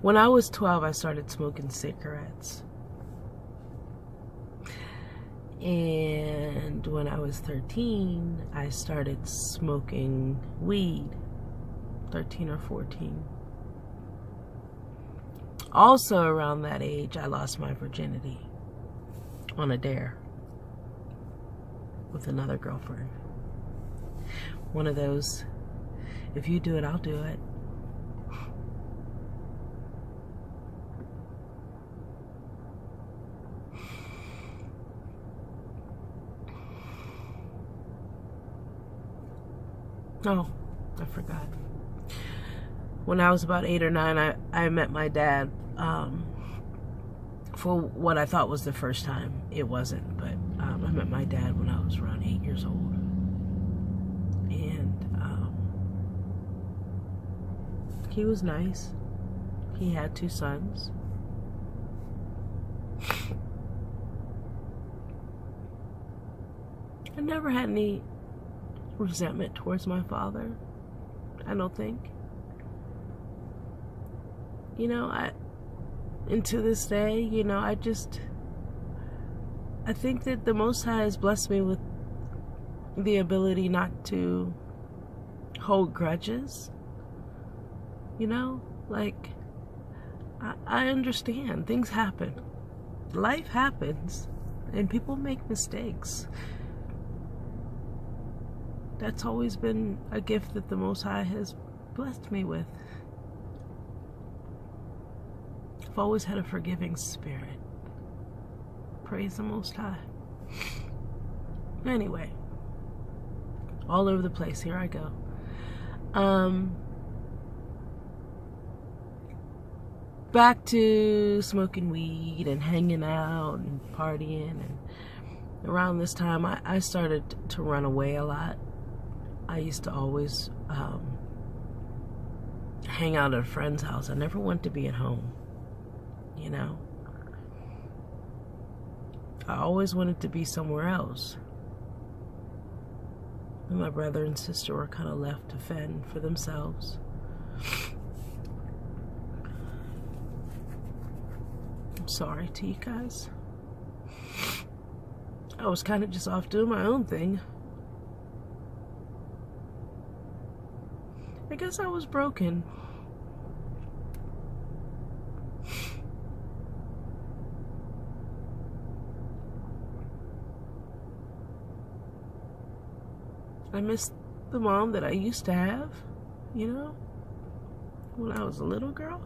When I was 12, I started smoking cigarettes. And when I was 13, I started smoking weed. 13 or 14. Also around that age, I lost my virginity on a dare with another girlfriend. One of those, if you do it, I'll do it. Oh, I forgot. When I was about 8 or 9, I met my dad for what I thought was the first time. It wasn't, but I met my dad when I was around 8 years old. And he was nice. He had 2 sons. I never had any resentment towards my father, I don't think. You know, and to this day, you know, I think that the Most High has blessed me with the ability not to hold grudges. You know, like, I understand things happen. Life happens, and people make mistakes. That's always been a gift that the Most High has blessed me with. I've always had a forgiving spirit. Praise the Most High. Anyway, all over the place. Here I go. Back to smoking weed and hanging out and partying. And around this time, I started to run away a lot. I used to always hang out at a friend's house. I never wanted to be at home, you know. I always wanted to be somewhere else. And my brother and sister were kind of left to fend for themselves. I'm sorry to you guys. I was kind of just off doing my own thing. I guess I was broken. I miss the mom that I used to have, you know, when I was a little girl.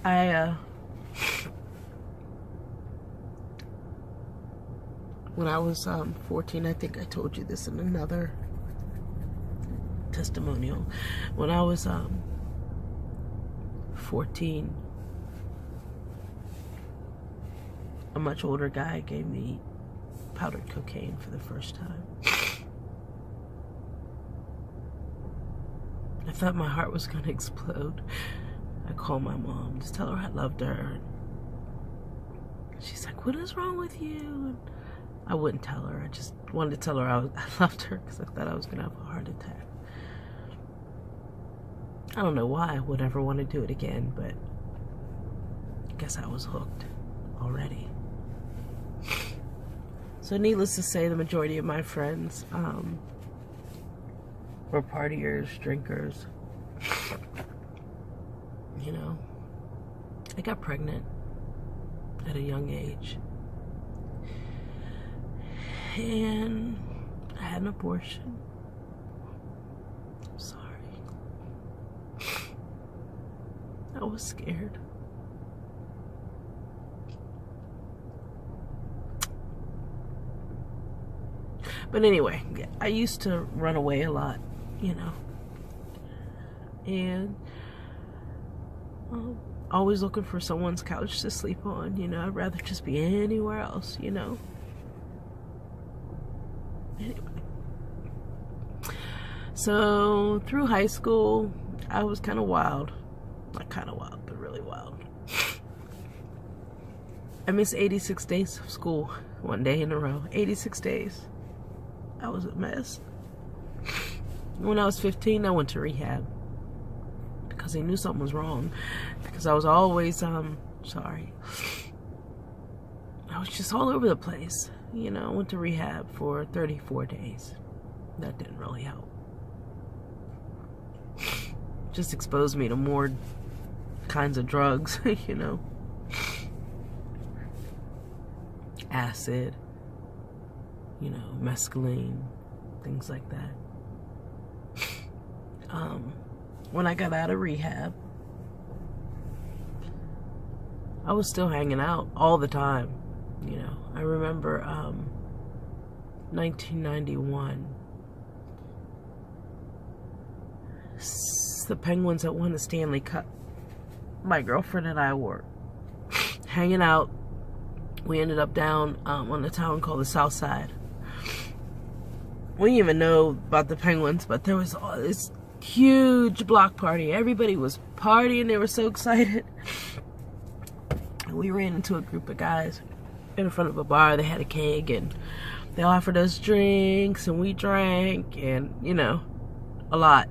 Anyway, when I was 14, I think I told you this in another testimonial. When I was 14, a much older guy gave me powdered cocaine for the first time. I thought my heart was going to explode. I called my mom to tell her I loved her. She's like, "What is wrong with you?" And I wouldn't tell her. I just wanted to tell her I loved her because I thought I was going to have a heart attack. I don't know why I would ever want to do it again, but I guess I was hooked already. So needless to say, the majority of my friends were partiers, drinkers. You know, I got pregnant at a young age. And I had an abortion. I'm sorry. I was scared. But anyway, I used to run away a lot, you know. And always looking for someone's couch to sleep on, you know. I'd rather just be anywhere else, you know. Anyway. So, through high school, I was kind of wild. Not kind of wild, but really wild. I missed 86 days of school one day in a row. 86 days. I was a mess. When I was 15, I went to rehab because they knew something was wrong. Because I was always, sorry. I was just all over the place. You know, I went to rehab for 34 days. That didn't really help. Just exposed me to more kinds of drugs, you know. Acid, you know, mescaline, things like that. When I got out of rehab, I was still hanging out all the time, you know. I remember 1991, the Penguins that won the Stanley Cup. My girlfriend and I were hanging out. We ended up down on a town called the South Side. We didn't even know about the Penguins, but there was this huge block party. Everybody was partying. They were so excited. And we ran into a group of guys in front of a bar. They had a keg, and they offered us drinks, and we drank, and, you know, a lot.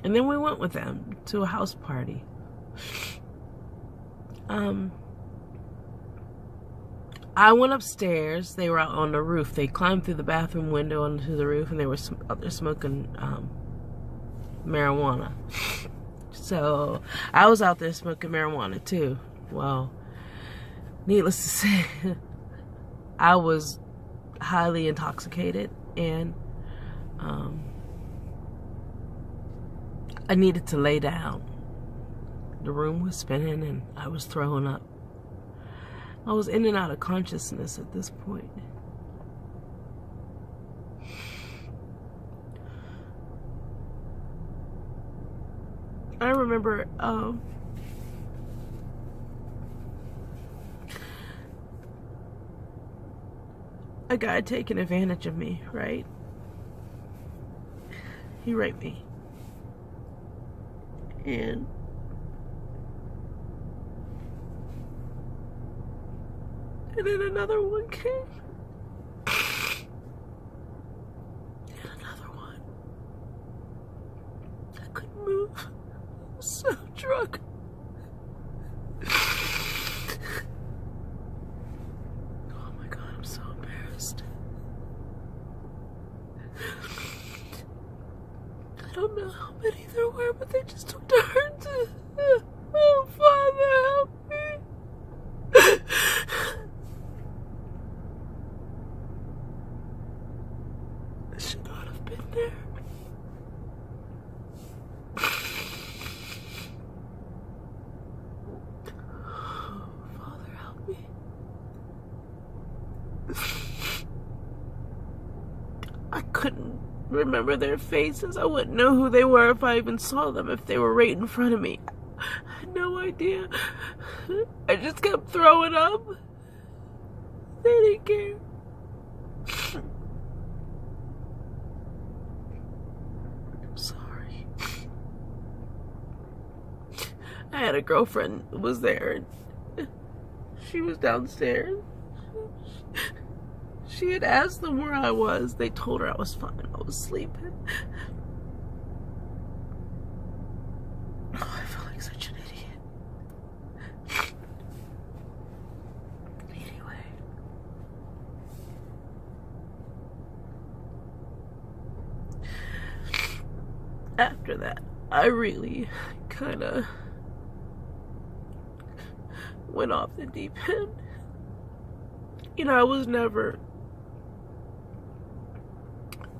And then we went with them to a house party. I went upstairs. They were out on the roof. They climbed through the bathroom window onto the roof, and they were out there smoking marijuana. So I was out there smoking marijuana too. Well, needless to say, I was highly intoxicated, and I needed to lay down. The room was spinning, and I was throwing up. I was in and out of consciousness at this point. I remember a guy taking advantage of me, right? He raped me. And then another one came. And another one. I couldn't move. I was so drunk. Oh my God, I'm so embarrassed. I don't know how many there were, but they just took turns. Oh, Father, help me. I should not have been there. Oh, Father, help me. I couldn't remember their faces. I wouldn't know who they were if I even saw them, if they were right in front of me. I had no idea. I just kept throwing up. They didn't care. I'm sorry. I had a girlfriend who was there, and she was downstairs. She had asked them where I was. They told her I was fine. I was sleeping. Oh, I felt like such an idiot. Anyway. After that, I really kind of went off the deep end. You know, I was never...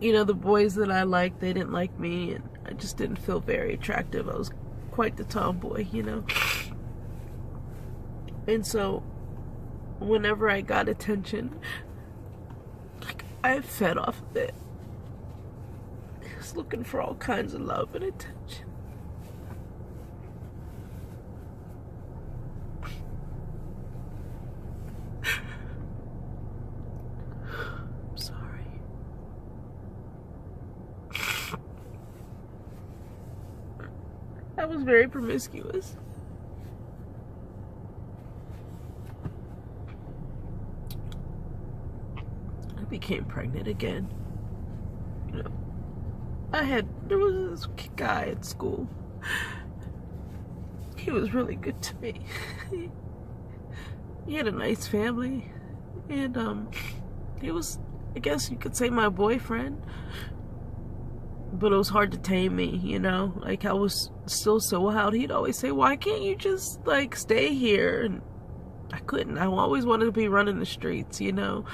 You know, the boys that I liked, they didn't like me, and I just didn't feel very attractive. I was quite the tomboy, you know. And so, whenever I got attention, like, I fed off of it. I was looking for all kinds of love and attention. I was very promiscuous. became pregnant again. You know, there was this guy at school. He was really good to me. He had a nice family, and he was, I guess you could say, my boyfriend. But it was hard to tame me, you know? Like, I was still so wild. He'd always say, why can't you just, like, stay here? And I couldn't. I always wanted to be running the streets, you know?